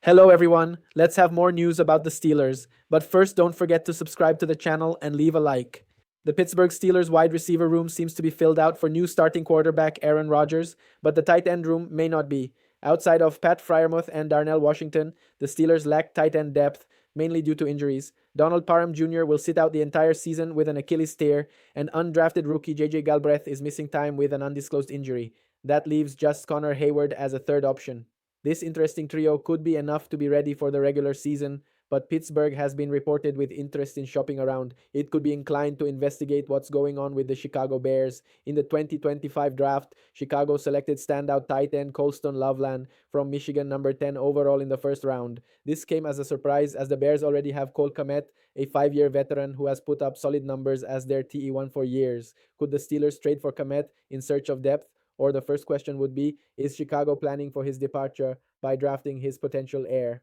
Hello, everyone. Let's have more news about the Steelers. But first, don't forget to subscribe to the channel and leave a like. The Pittsburgh Steelers wide receiver room seems to be filled out for new starting quarterback Aaron Rodgers, but the tight end room may not be. Outside of Pat Fryermuth and Darnell Washington, the Steelers lack tight end depth, mainly due to injuries. Donald Parham Jr. will sit out the entire season with an Achilles tear, and undrafted rookie JJ Galbraith is missing time with an undisclosed injury. That leaves just Connor Hayward as a third option. This interesting trio could be enough to be ready for the regular season, but Pittsburgh has been reported with interest in shopping around. It could be inclined to investigate what's going on with the Chicago Bears. In the 2025 draft, Chicago selected standout tight end Colston Loveland from Michigan, number 10 overall in the first round. This came as a surprise as the Bears already have Cole Kmet, a 5-year veteran who has put up solid numbers as their TE1 for years. Could the Steelers trade for Kmet in search of depth? Or the first question would be, is Chicago planning for his departure by drafting his potential heir?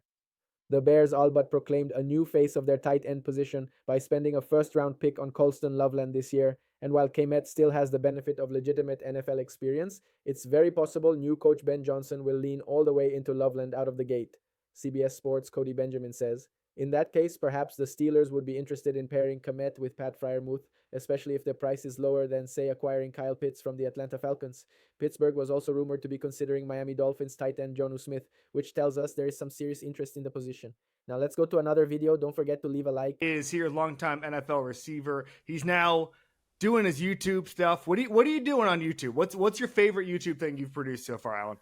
The Bears all but proclaimed a new face of their tight end position by spending a first round pick on Colston Loveland this year. And while Kmet still has the benefit of legitimate NFL experience, it's very possible new coach Ben Johnson will lean all the way into Loveland out of the gate. CBS Sports' Cody Benjamin says. In that case, perhaps the Steelers would be interested in pairing Kmet with Pat Fryermuth, especially if the price is lower than, say, acquiring Kyle Pitts from the Atlanta Falcons. Pittsburgh was also rumored to be considering Miami Dolphins tight end Jonnu Smith, which tells us there is some serious interest in the position. Now let's go to another video. Don't forget to leave a like. Is here longtime NFL receiver. He's now doing his YouTube stuff. What are you doing on YouTube? What's your favorite YouTube thing you've produced so far, Alan?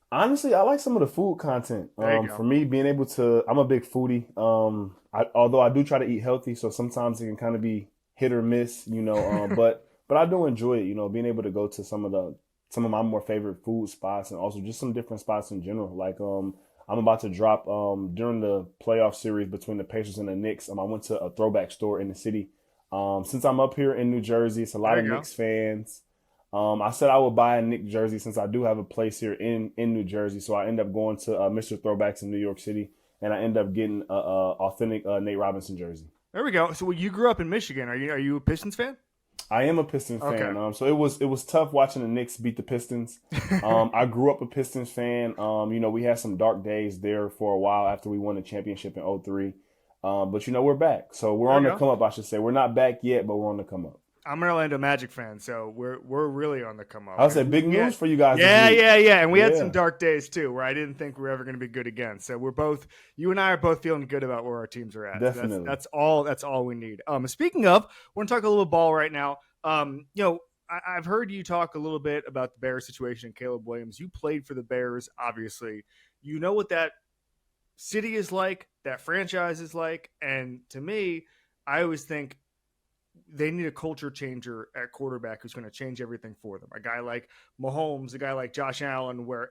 Honestly, I like some of the food content. For me, being able to, I'm a big foodie. Although I do try to eat healthy, so sometimes it can kind of be hit or miss, but I do enjoy it, being able to go to some of my more favorite food spots and also just some different spots in general. Like I'm about to drop during the playoff series between the Pacers and the Knicks. I went to a throwback store in the city. Since I'm up here in New Jersey, it's a lot of Knicks fans. I said I would buy a Knicks jersey since I do have a place here in New Jersey. So I end up going to Mr. Throwbacks in New York City, and I end up getting a authentic Nate Robinson jersey. There we go. So you grew up in Michigan. Are you a Pistons fan? I am a Pistons fan. So it was tough watching the Knicks beat the Pistons. I grew up a Pistons fan. We had some dark days there for a while after we won the championship in '03. But we're back. So we're on the come up, I should say. We're not back yet, but we're on the come up. I'm an Orlando Magic fan, so we're really on the come up. I would say big news for you guys. Yeah. And we had some dark days too, where I didn't think we were ever going to be good again. So you and I are both feeling good about where our teams are at. Definitely. So that's all we need. Speaking of, we're going to talk a little ball right now. I've heard you talk a little bit about the Bears situation and Caleb Williams. You played for the Bears, obviously. You know what that city is like, that franchise is like, and to me, I always think they need a culture changer at quarterback who's going to change everything for them. A guy like Mahomes, a guy like Josh Allen, where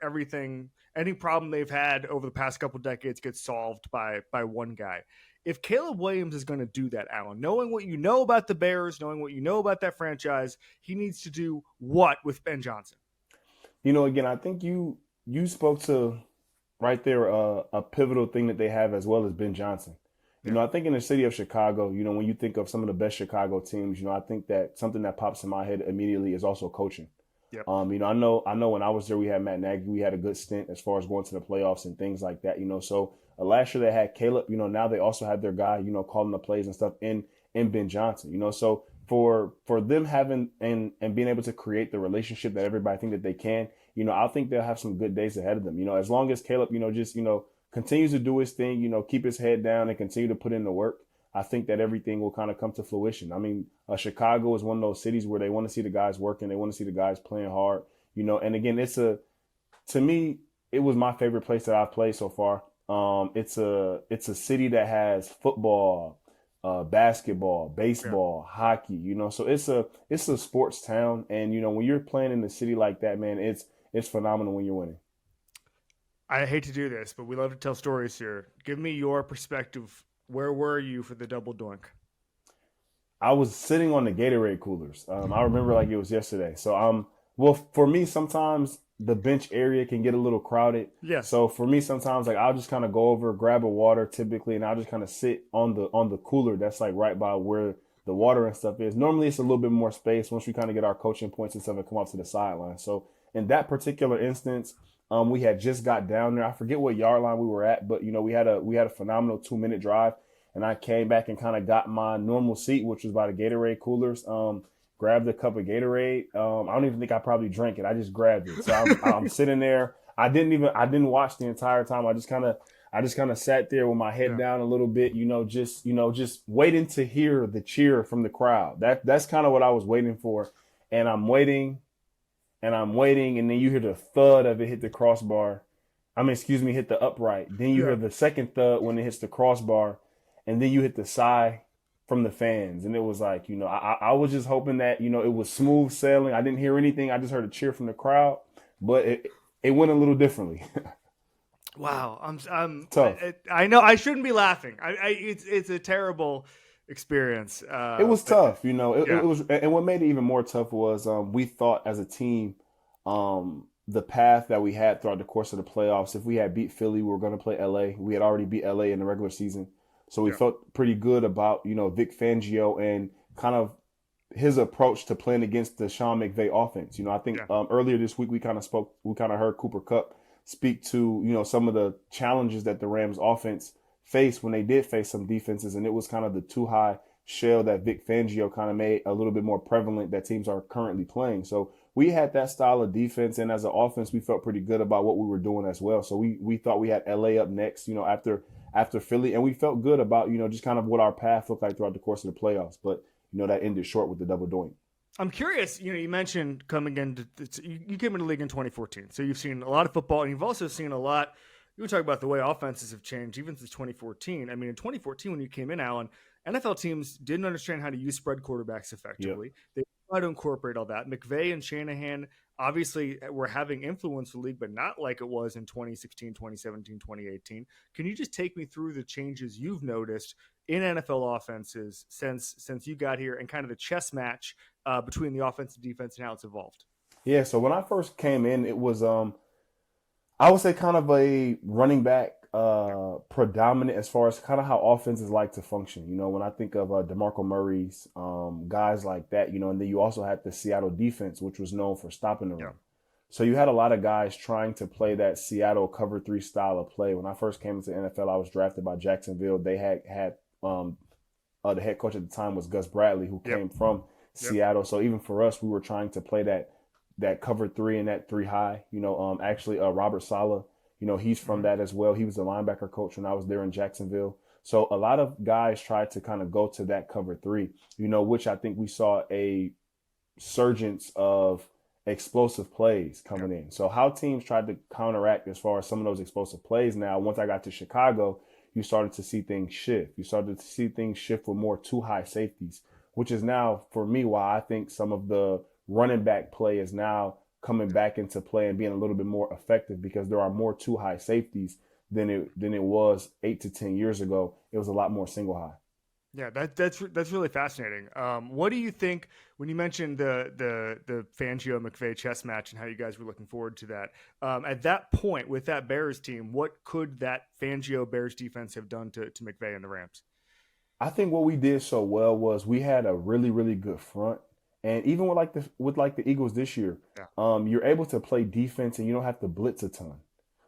any problem they've had over the past couple decades gets solved by one guy. If Caleb Williams is going to do that, Alan, knowing what you know about the Bears, knowing what you know about that franchise, he needs to do what with Ben Johnson? Again, I think you spoke to right there a pivotal thing that they have as well as Ben Johnson. I think in the city of Chicago, when you think of some of the best Chicago teams, I think that something that pops in my head immediately is also coaching. Yep. I know when I was there, we had Matt Nagy. We had a good stint as far as going to the playoffs and things like that, So last year they had Caleb, now they also have their guy, calling the plays and stuff in Ben Johnson, So for them having and being able to create the relationship that everybody think that they can, I think they'll have some good days ahead of them. As long as Caleb, just, continues to do his thing, keep his head down and continue to put in the work, I think that everything will kind of come to fruition. Chicago is one of those cities where they want to see the guys working. They want to see the guys playing hard, and again, to me, it was my favorite place that I've played so far. It's a city that has football, basketball, baseball, hockey, so it's a sports town. And, when you're playing in a city like that, man, it's phenomenal when you're winning. I hate to do this, but we love to tell stories here. Give me your perspective. Where were you for the double doink? I was sitting on the Gatorade coolers. I remember like it was yesterday. So, well, for me, sometimes the bench area can get a little crowded. Yes. So for me, sometimes like I'll just kind of go over, grab a water typically, and I'll just kind of sit on the cooler that's like right by where the water and stuff is. Normally, it's a little bit more space once we kind of get our coaching points and stuff and come up to the sideline. So in that particular instance, We had just got down there. I forget what yard line we were at, but we had a phenomenal 2 minute drive, and I came back and kind of got my normal seat, which was by the Gatorade coolers. Grabbed a cup of Gatorade. I don't even think I probably drank it. I just grabbed it. So I'm sitting there. I didn't watch the entire time. I just kind of sat there with my head down a little bit, just waiting to hear the cheer from the crowd. That's kind of what I was waiting for. And I'm waiting and I'm waiting, and then you hear the thud of it hit the crossbar. Hit the upright. Then you hear the second thud when it hits the crossbar, and then you hit the sigh from the fans. And it was like, I was just hoping that, it was smooth sailing. I didn't hear anything. I just heard a cheer from the crowd, but it went a little differently. Wow, I'm Tough. I know I shouldn't be laughing. It's a terrible experience. It was tough, Yeah. it was, and what made it even more tough was we thought as a team, the path that we had throughout the course of the playoffs. If we had beat Philly, we were going to play LA. We had already beat LA in the regular season, so we felt pretty good about Vic Fangio and kind of his approach to playing against the Sean McVay offense. I think earlier this week we kind of heard Cooper Kupp speak to some of the challenges that the Rams offense faced when they did face some defenses, and it was kind of the too high shell that Vic Fangio kind of made a little bit more prevalent that teams are currently playing. So we had that style of defense, and as an offense, we felt pretty good about what we were doing as well. So we thought we had LA up next, after Philly, and we felt good about just kind of what our path looked like throughout the course of the playoffs. But that ended short with the double doink. I'm curious, you mentioned coming into you came into the league in 2014, so you've seen a lot of football, and you've also seen a lot. You were talking about the way offenses have changed even since 2014. I mean, in 2014 when you came in, Alan, NFL teams didn't understand how to use spread quarterbacks effectively. They tried to incorporate all that. McVay and Shanahan obviously were having influence in the league, but not like it was in 2016, 2017, 2018. Can you just take me through the changes you've noticed in NFL offenses since you got here, and kind of the chess match between the offense and defense and how it's evolved? Yeah, so when I first came in, it was I would say kind of a running back predominant as far as kind of how offenses like to function. When I think of DeMarco Murray's, guys like that, and then you also had the Seattle defense, which was known for stopping the run. So you had a lot of guys trying to play that Seattle cover 3 style of play. When I first came into the NFL, I was drafted by Jacksonville. They had the head coach at the time was Gus Bradley, who came from Seattle. So even for us, we were trying to play that cover 3 and that 3 high. Actually, Robert Saleh, he's from that as well. He was the linebacker coach when I was there in Jacksonville. So a lot of guys tried to kind of go to that cover 3, which I think we saw a surgence of explosive plays coming in. So how teams tried to counteract as far as some of those explosive plays. Now, once I got to Chicago, you started to see things shift. You started to see things shift with more too high safeties, which is now, for me, why I think some of the running back play is now coming back into play and being a little bit more effective, because there are more too high safeties than it was 8 to 10 years ago. It was a lot more single high. Yeah, that's really fascinating. What do you think when you mentioned the Fangio McVay chess match and how you guys were looking forward to that? At that point with that Bears team, what could that Fangio Bears defense have done to McVay and the Rams? I think what we did so well was we had a really, really good front. And even with the Eagles this year, you're able to play defense and you don't have to blitz a ton.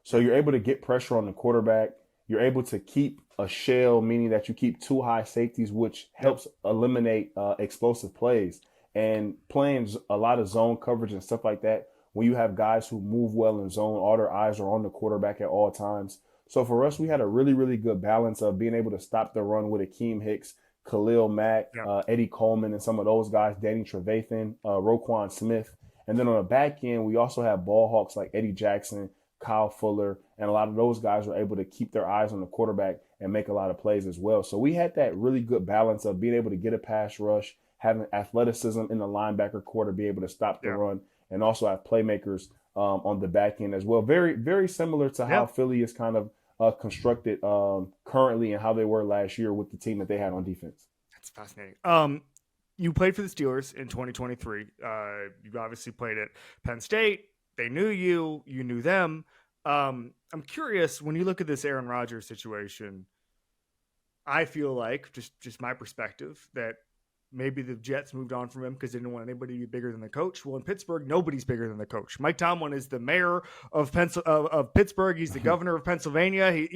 So you're able to get pressure on the quarterback. You're able to keep a shell, meaning that you keep 2 high safeties, which helps eliminate explosive plays. And playing a lot of zone coverage and stuff like that, when you have guys who move well in zone, all their eyes are on the quarterback at all times. So for us, we had a really, really good balance of being able to stop the run with Akeem Hicks, Khalil Mack, Eddie Coleman, and some of those guys, Danny Trevathan, Roquan Smith. And then on the back end, we also have ball hawks like Eddie Jackson, Kyle Fuller, and a lot of those guys were able to keep their eyes on the quarterback and make a lot of plays as well. So we had that really good balance of being able to get a pass rush, having athleticism in the linebacker core to be able to stop the run, and also have playmakers on the back end as well. Very, very similar to how Philly is kind of constructed currently and how they were last year with the team that they had on defense. That's fascinating. You played for the Steelers in 2023. You obviously played at Penn State. They knew you. You knew them. I'm curious, when you look at this Aaron Rodgers situation, I feel like, just my perspective, that maybe the Jets moved on from him because they didn't want anybody to be bigger than the coach. Well, in Pittsburgh, nobody's bigger than the coach. Mike Tomlin is the mayor of Pittsburgh. He's the governor of Pennsylvania.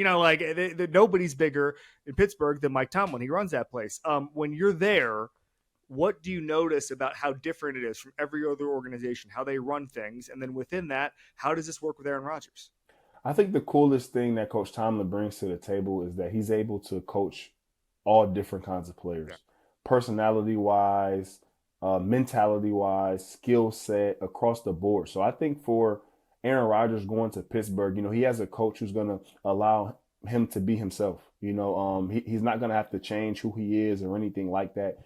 Nobody's bigger in Pittsburgh than Mike Tomlin. He runs that place. When you're there, what do you notice about how different it is from every other organization, how they run things? And then within that, how does this work with Aaron Rodgers? I think the coolest thing that Coach Tomlin brings to the table is that he's able to coach all different kinds of players, personality wise, mentality wise, skill set across the board. So I think for Aaron Rodgers going to Pittsburgh, he has a coach who's going to allow him to be himself. He's not going to have to change who he is or anything like that.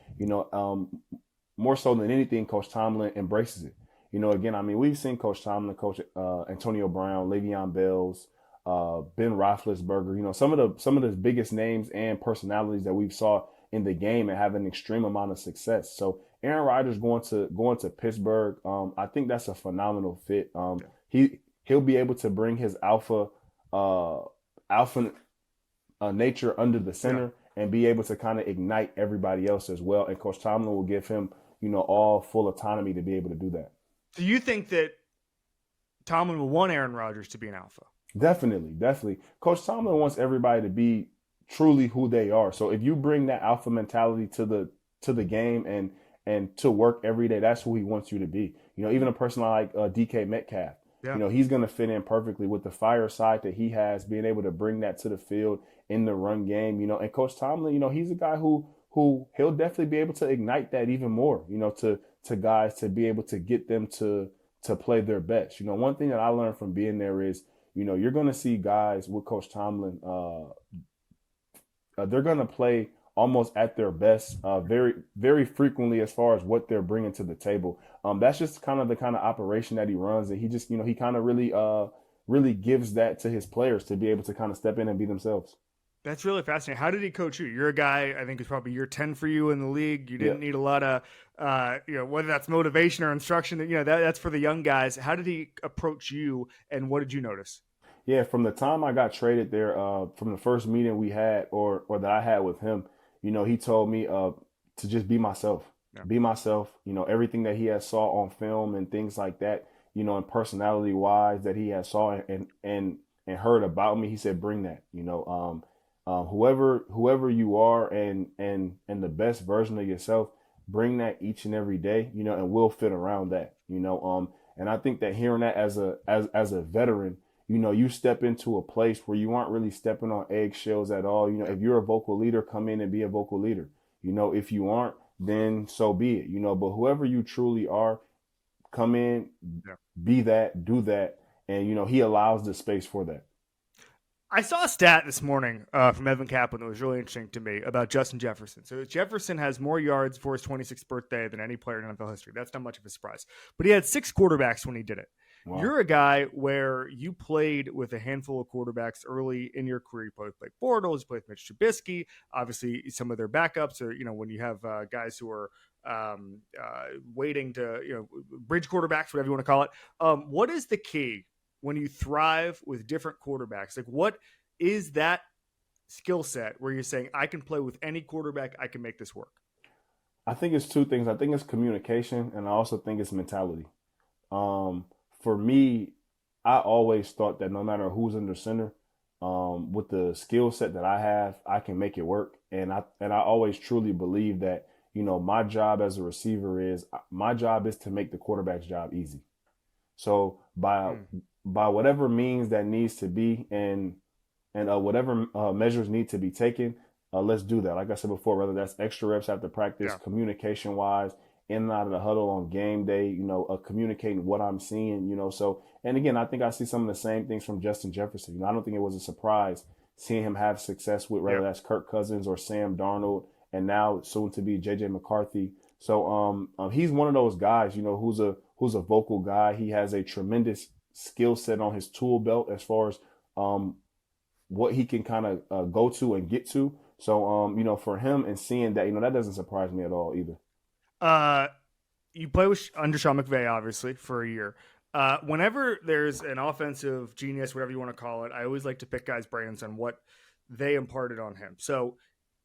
More so than anything, Coach Tomlin embraces it. Again, I mean, we've seen Coach Tomlin coach Antonio Brown, Le'Veon Bells, Ben Roethlisberger. Some of the biggest names and personalities that we've saw in the game and have an extreme amount of success. So Aaron Rodgers going to Pittsburgh, I think that's a phenomenal fit. He'll be able to bring his alpha nature under the center and be able to kind of ignite everybody else as well. And Coach Tomlin will give him, all full autonomy to be able to do that. Do you think that Tomlin will want Aaron Rodgers to be an alpha? Definitely. Coach Tomlin wants everybody to be truly who they are. So if you bring that alpha mentality to the game and to work every day, that's who he wants you to be. Even a person like DK Metcalf, he's going to fit in perfectly with the fire side that he has, being able to bring that to the field in the run game. And Coach Tomlin, he's a guy who he'll definitely be able to ignite that even more, to guys to be able to get them to play their best. One thing that I learned from being there is, you're going to see guys with Coach Tomlin, they're going to play almost at their best very, very frequently as far as what they're bringing to the table. That's just kind of the kind of operation that he runs. And he just, he kind of really gives that to his players to be able to kind of step in and be themselves. That's really fascinating. How did he coach you? You're a guy, I think it's probably year 10 for you in the league. You didn't need a lot of, whether that's motivation or instruction, that's for the young guys. How did he approach you and what did you notice? Yeah, from the time I got traded there, from the first meeting we had or that I had with him, he told me to just be myself. Yeah. Be myself. Everything that he had saw on film and things like that, and personality wise that he had saw and heard about me, he said, bring that, whoever you are and the best version of yourself, bring that each and every day, and we'll fit around that, and I think that hearing that as a veteran, you step into a place where you aren't really stepping on eggshells at all. If you're a vocal leader, come in and be a vocal leader. If you aren't, then so be it, but whoever you truly are, come in, be that, do that. And, he allows the space for that. I saw a stat this morning from Evan Kaplan that was really interesting to me about Justin Jefferson. So Jefferson has more yards for his 26th birthday than any player in NFL history. That's not much of a surprise. But he had 6 quarterbacks when he did it. Wow. You're a guy where you played with a handful of quarterbacks early in your career. You played with Blake Bortles, you played with Mitch Trubisky, obviously some of their backups, or when you have guys who are waiting to bridge quarterbacks, whatever you want to call it. What is the key when you thrive with different quarterbacks? Like, what is that skill set where you're saying, I can play with any quarterback, I can make this work? I think it's 2 things. I think it's communication, and I also think it's mentality. For me, I always thought that no matter who's under center, with the skill set that I have, I can make it work. And I always truly believe that, my job as a receiver is to make the quarterback's job easy. So by whatever means that needs to be and whatever measures need to be taken, let's do that. Like I said before, whether that's extra reps after practice, communication wise, in and out of the huddle on game day, communicating what I'm seeing, So, and again, I think I see some of the same things from Justin Jefferson. I don't think it was a surprise seeing him have success with whether that's Kirk Cousins or Sam Darnold, and now soon to be JJ McCarthy. So, he's one of those guys, who's a vocal guy. He has a tremendous skill set on his tool belt as far as what he can kind of go to and get to. So, for him and seeing that, that doesn't surprise me at all either. You play under Sean McVay, obviously, for a year. Whenever there's an offensive genius, whatever you want to call it, I always like to pick guys' brains on what they imparted on him. So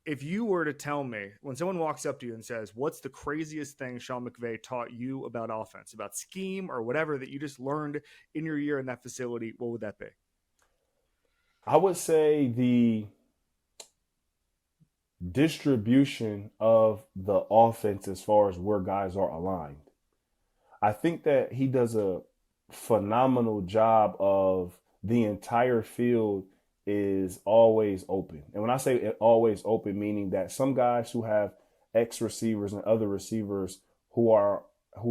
if you were to tell me, when someone walks up to you and says, "What's the craziest thing Sean McVay taught you about offense, about scheme, or whatever that you just learned in your year in that facility?" What would that be? I would say the distribution of the offense as far as where guys are aligned. I think that he does a phenomenal job of the entire field is always open. And when I say always open, meaning that some guys who have X receivers and other receivers who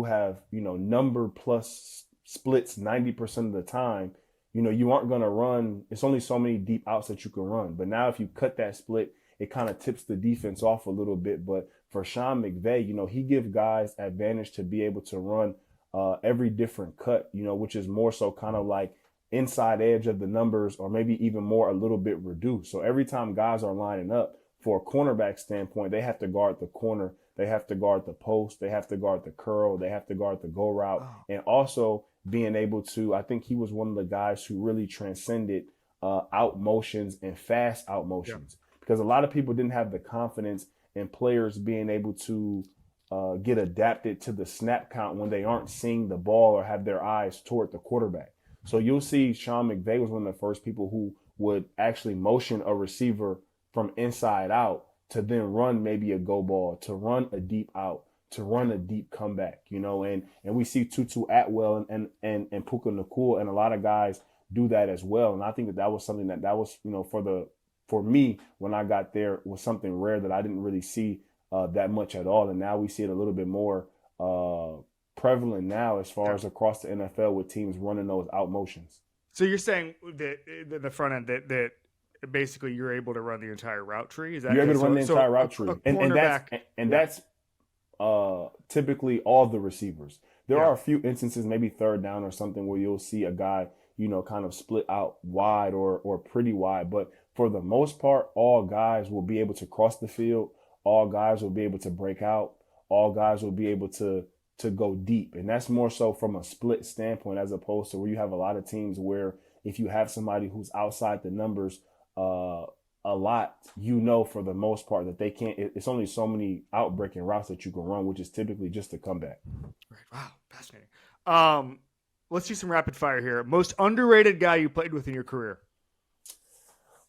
have, number plus splits 90% of the time, you aren't going to run. It's only so many deep outs that you can run. But now if you cut that split, it kind of tips the defense off a little bit. But for Sean McVay, he gives guys advantage to be able to run every different cut, which is more so kind of like inside edge of the numbers, or maybe even more a little bit reduced. So every time guys are lining up for a cornerback standpoint, they have to guard the corner, they have to guard the post, they have to guard the curl, they have to guard the go route. And also being able to, I think he was one of the guys who really transcended out motions and fast out motions, because a lot of people didn't have the confidence in players being able to get adapted to the snap count when they aren't seeing the ball or have their eyes toward the quarterback. So you'll see Sean McVay was one of the first people who would actually motion a receiver from inside out to then run maybe a go ball, to run a deep out, to run a deep comeback, and we see Tutu Atwell and Puka Nakua and a lot of guys do that as well. And I think that was something that was, for me, when I got there, was something rare that I didn't really see that much at all. And now we see it a little bit more prevalent now as far as across the NFL with teams running those out motions. So you're saying that the front end that basically you're able to run the entire route tree? Is that you're able to run the entire route tree? And that's typically all the receivers. There are a few instances, maybe third down or something, where you'll see a guy, kind of split out wide or pretty wide. But for the most part, all guys will be able to cross the field. All guys will be able to break out. All guys will be able to go deep. And that's more so from a split standpoint, as opposed to where you have a lot of teams where if you have somebody who's outside the numbers a lot, for the most part that they can't, it's only so many outbreaking routes that you can run, which is typically just a comeback. Right. Wow. Fascinating. Let's do some rapid fire here. Most underrated guy you played with in your career?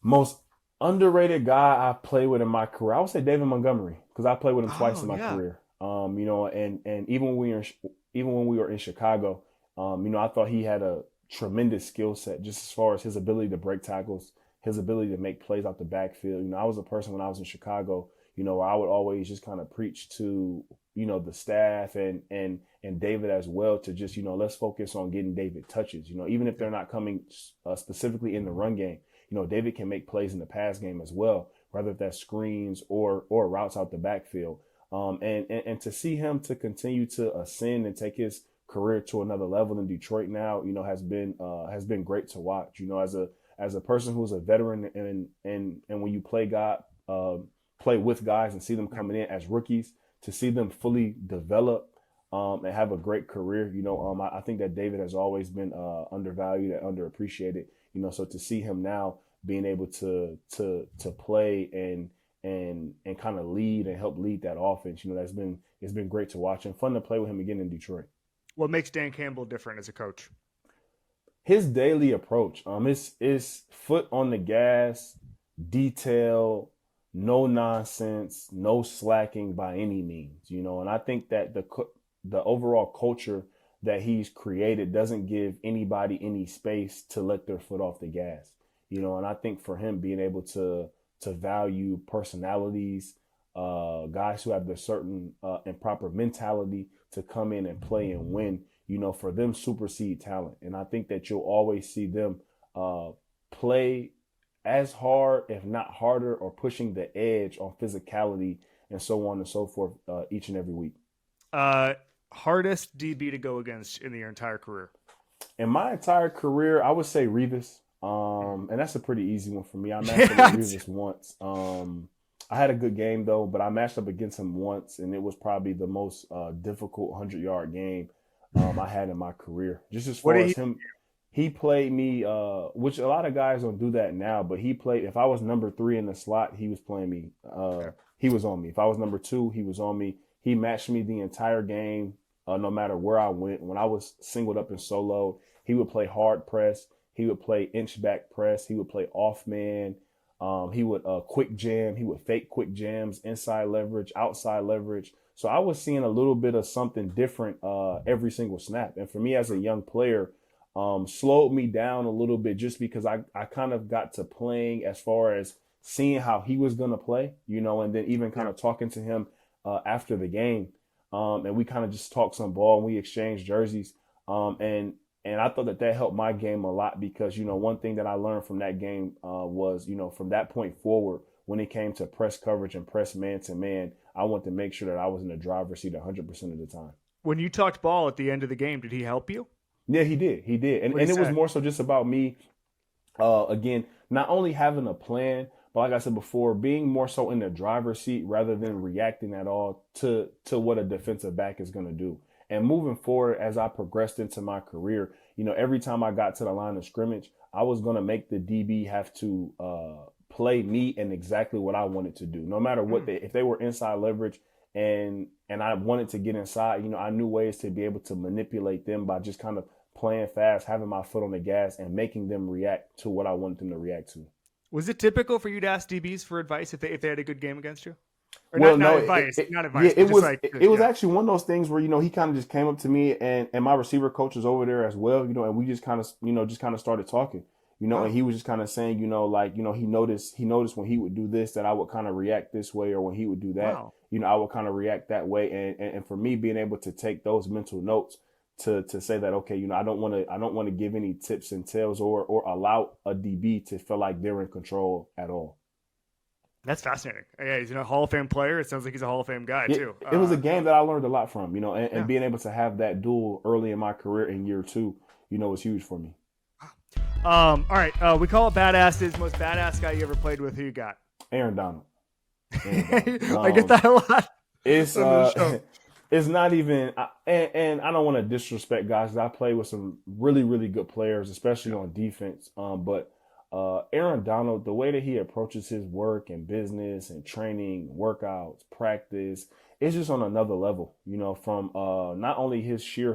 Most underrated guy I played with in my career, I would say David Montgomery, because I played with him twice in my career. And even when we were in Chicago, I thought he had a tremendous skill set just as far as his ability to break tackles, his ability to make plays out the backfield. I was a person when I was in Chicago, where I would always just kind of preach to, the staff and David as well to just, let's focus on getting David touches, even if they're not coming specifically in the run game. David can make plays in the pass game as well, whether that's screens or routes out the backfield. And to see him to continue to ascend and take his career to another level in Detroit now, has been great to watch. As a person who's a veteran and when you play with guys and see them coming in as rookies, to see them fully develop and have a great career, I think that David has always been undervalued and underappreciated. So to see him now being able to play and kind of lead and help lead that offense, it's been great to watch and fun to play with him again in Detroit. What makes Dan Campbell different as a coach? His daily approach, is foot on the gas, detail, no nonsense, no slacking by any means, and I think that the overall culture that he's created doesn't give anybody any space to let their foot off the gas, and I think for him being able to value personalities, guys who have the certain and proper mentality to come in and play and win, for them supersede talent. And I think that you'll always see them play as hard, if not harder, or pushing the edge on physicality and so on and so forth each and every week. Hardest DB to go against in your entire career? In my entire career, I would say Revis. And that's a pretty easy one for me. I matched up with Revis once. I had a good game though, but I matched up against him once, and it was probably the most difficult 100-yard game I had in my career. Just as far as him, he played me, which a lot of guys don't do that now, but he played, if I was number 3 in the slot, he was playing me. Okay. He was on me. If I was number 2, he was on me. He matched me the entire game, no matter where I went. When I was singled up in solo, he would play hard press. He would play inch back press. He would play off man. He would quick jam. He would fake quick jams, inside leverage, outside leverage. So I was seeing a little bit of something different every single snap. And for me as a young player, slowed me down a little bit just because I kind of got to playing as far as seeing how he was going to play, and then even kind of talking to him after the game. And we kind of just talked some ball and we exchanged jerseys. And I thought that helped my game a lot because, one thing that I learned from that game was, from that point forward, when it came to press coverage and press man to man, I wanted to make sure that I was in the driver's seat 100% of the time. When you talked ball at the end of the game, did he help you? Yeah, he did. He did. And it was more so just about me, again, not only having a plan, but like I said before, being more so in the driver's seat rather than reacting at all to what a defensive back is going to do. And moving forward, as I progressed into my career, every time I got to the line of scrimmage, I was going to make the DB have to play me and exactly what I wanted to do. No matter what, if they were inside leverage and I wanted to get inside, I knew ways to be able to manipulate them by just kind of playing fast, having my foot on the gas and making them react to what I wanted them to react to. Was it typical for you to ask DBs for advice if they had a good game against you? Or well, not no, advice. Yeah, it was actually one of those things where, he kind of just came up to me and my receiver coach was over there as well, and we just kind of started talking, and he was just kind of saying, he noticed when he would do this, that I would kind of react this way, or when he would do that, I would kind of react that way. And for me, being able to take those mental notes to say that, okay, I don't want to give any tips and tails or allow a DB to feel like they're in control at all. That's fascinating. Yeah, he's a Hall of Fame player. It sounds like he's a Hall of Fame guy, too. It was a game that I learned a lot from, and being able to have that duel early in my career in year 2, was huge for me. All right. We call it badasses. Most badass guy you ever played with, who you got? Aaron Donald. I get that a lot. It's not even, and I don't want to disrespect guys. I play with some really, really good players, especially on defense. But Aaron Donald, the way that he approaches his work and business and training, workouts, practice, it's just on another level, from not only his sheer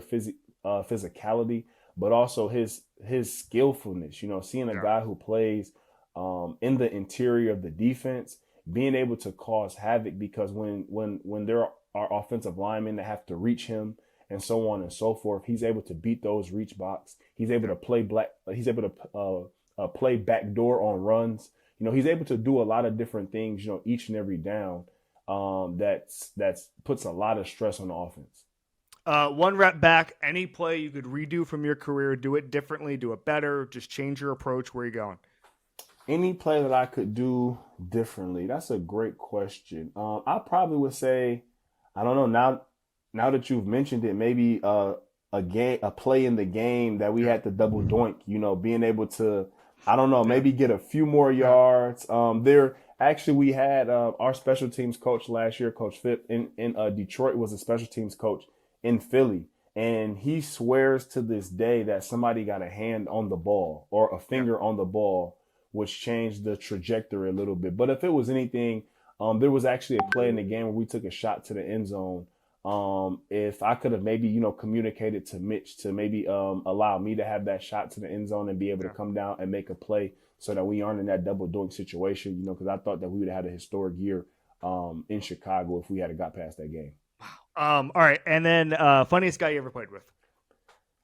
physicality, but also his skillfulness, seeing a guy who plays in the interior of the defense, being able to cause havoc, because when there are offensive linemen that have to reach him and so on and so forth, he's able to beat those reach blocks. He's able to play backdoor on runs. He's able to do a lot of different things, each and every down. That's puts a lot of stress on the offense. One rep back, any play you could redo from your career, do it differently, do it better, just change your approach. Where are you going? Any play that I could do differently? That's a great question. I probably would say, I don't know, now that you've mentioned it, maybe a play in the game that we had to double doink, being able to, I don't know, maybe get a few more yards. We had our special teams coach last year, Coach Phipp in Detroit, was a special teams coach in Philly. And he swears to this day that somebody got a hand on the ball or a finger on the ball, which changed the trajectory a little bit. But if it was anything, there was actually a play in the game where we took a shot to the end zone. If I could have maybe, communicated to Mitch to maybe allow me to have that shot to the end zone and be able to come down and make a play so that we aren't in that double doink situation, because I thought that we would have had a historic year in Chicago if we had got past that game. All right. And then funniest guy you ever played with?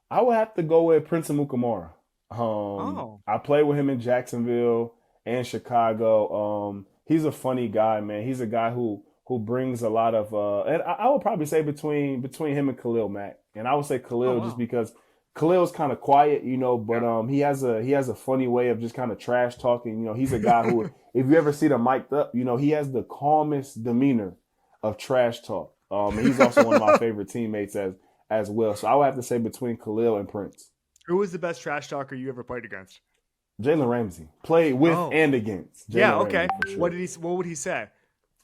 I would have to go with Prince Amukamara. I played with him in Jacksonville and Chicago. He's a funny guy, man. He's a guy who brings a lot of and I would probably say between him and Khalil Mack. And I would say Khalil just because Khalil's kind of quiet, but he has a funny way of just kind of trash talking. He's a guy who, if you ever see him mic'd up, he has the calmest demeanor of trash talk. He's also one of my favorite teammates as well. So I would have to say between Khalil and Prince. Who was the best trash talker you ever played against? Jalen Ramsey. Played with and against. Sure. What would he say?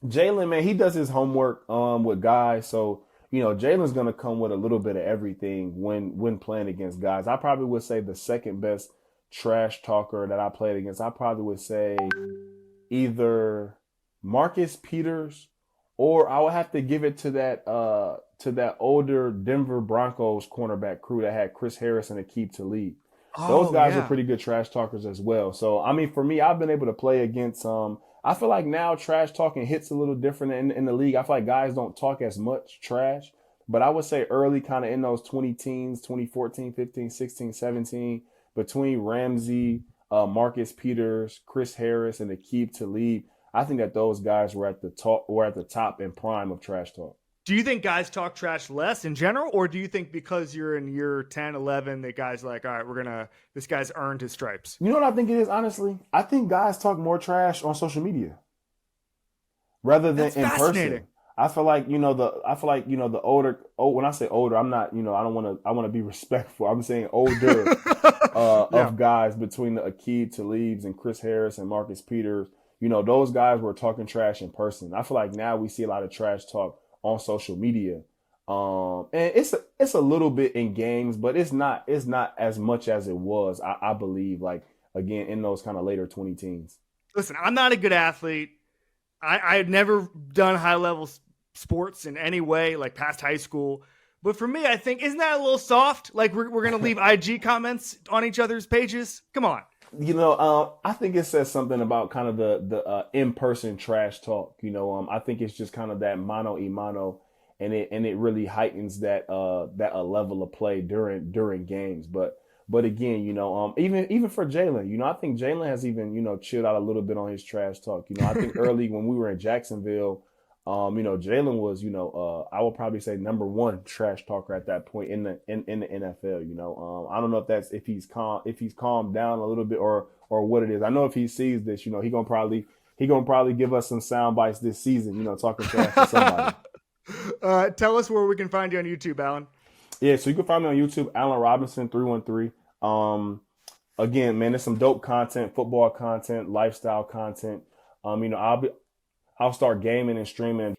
Jalen, man, he does his homework with guys. So, Jalen's going to come with a little bit of everything when playing against guys. I probably would say the second best trash talker that I played against, I probably would say either Marcus Peters, or I would have to give it to that older Denver Broncos cornerback crew that had Chris Harris and Aqib Talib. Those Oh guys are yeah. pretty good trash talkers as well. So I mean, for me, I've been able to play against I feel like now trash talking hits a little different in the league. I feel like guys don't talk as much trash, but I would say early, kind of in those 20 teens, 2014, 15, 16, 17, between Ramsey, Marcus Peters, Chris Harris, and Aqib Talib, I think that those guys were at the top and prime of trash talk. Do you think guys talk trash less in general, or do you think because you're in year 10, 11, that guys are like, all right, this guy's earned his stripes? You know what I think it is, honestly? I think guys talk more trash on social media rather than That's in fascinating. person. I feel like the older, when I say older, I'm not, I don't want to, I want to be respectful. I'm saying older Yeah. of guys between the Aqib Talibs and Chris Harris and Marcus Peters. Those guys were talking trash in person. I feel like now we see a lot of trash talk on social media. And it's a little bit in games, but it's not as much as it was, I believe, like again in those kind of later 20 teens. Listen, I'm not a good athlete. I had never done high level sports in any way, like past high school. But for me, I think, isn't that a little soft? Like we're going to leave IG comments on each other's pages? Come on. I think it says something about kind of the in-person trash talk. I think it's just kind of that mano y mano, and it really heightens that a level of play during games. But again, even for Jalen, I think Jalen has even chilled out a little bit on his trash talk. I think early when we were in Jacksonville, Jalen was, I would probably say number one trash talker at that point in the NFL. I don't know if he's calmed down a little bit or what it is. I know if he sees this, he gonna probably give us some sound bites this season. Talking trash to somebody. Tell us where we can find you on YouTube, Alan. Yeah, so you can find me on YouTube, Allen Robinson 313. Again, man, there's some dope content, football content, lifestyle content. I'll start gaming and streaming.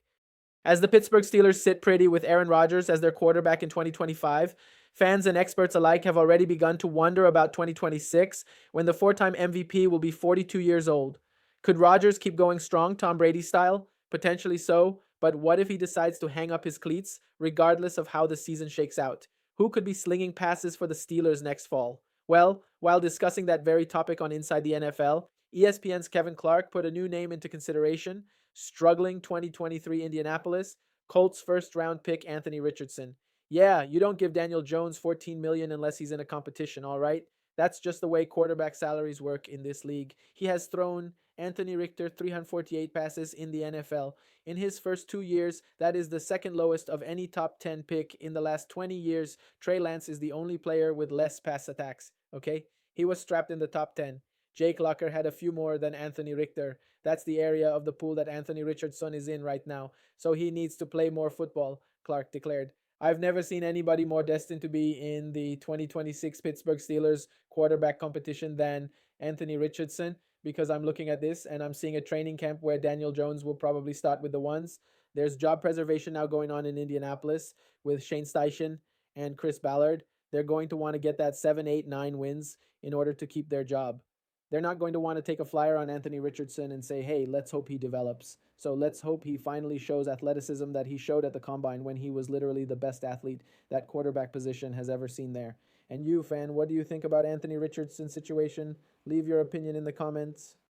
As the Pittsburgh Steelers sit pretty with Aaron Rodgers as their quarterback in 2025, fans and experts alike have already begun to wonder about 2026 when the four-time MVP will be 42 years old. Could Rodgers keep going strong Tom Brady style? Potentially so, but what if he decides to hang up his cleats regardless of how the season shakes out? Who could be slinging passes for the Steelers next fall? Well, while discussing that very topic on Inside the NFL, ESPN's Kevin Clark put a new name into consideration: struggling 2023 Indianapolis Colts first-round pick Anthony Richardson. Yeah, you don't give Daniel Jones $14 million unless he's in a competition, all right? That's just the way quarterback salaries work in this league. He has thrown Anthony Richter 348 passes in the NFL. In his first 2 years, that is the second lowest of any top 10 pick. In the last 20 years, Trey Lance is the only player with less pass attacks, okay? He was strapped in the top 10. Jake Locker had a few more than Anthony Richter. That's the area of the pool that Anthony Richardson is in right now. So he needs to play more football, Clark declared. I've never seen anybody more destined to be in the 2026 Pittsburgh Steelers quarterback competition than Anthony Richardson, because I'm looking at this and I'm seeing a training camp where Daniel Jones will probably start with the ones. There's job preservation now going on in Indianapolis with Shane Steichen and Chris Ballard. They're going to want to get that 7, 8, 9 wins in order to keep their job. They're not going to want to take a flyer on Anthony Richardson and say, hey, let's hope he develops. So let's hope he finally shows athleticism that he showed at the combine when he was literally the best athlete that quarterback position has ever seen there. And you, fan, what do you think about Anthony Richardson's situation? Leave your opinion in the comments.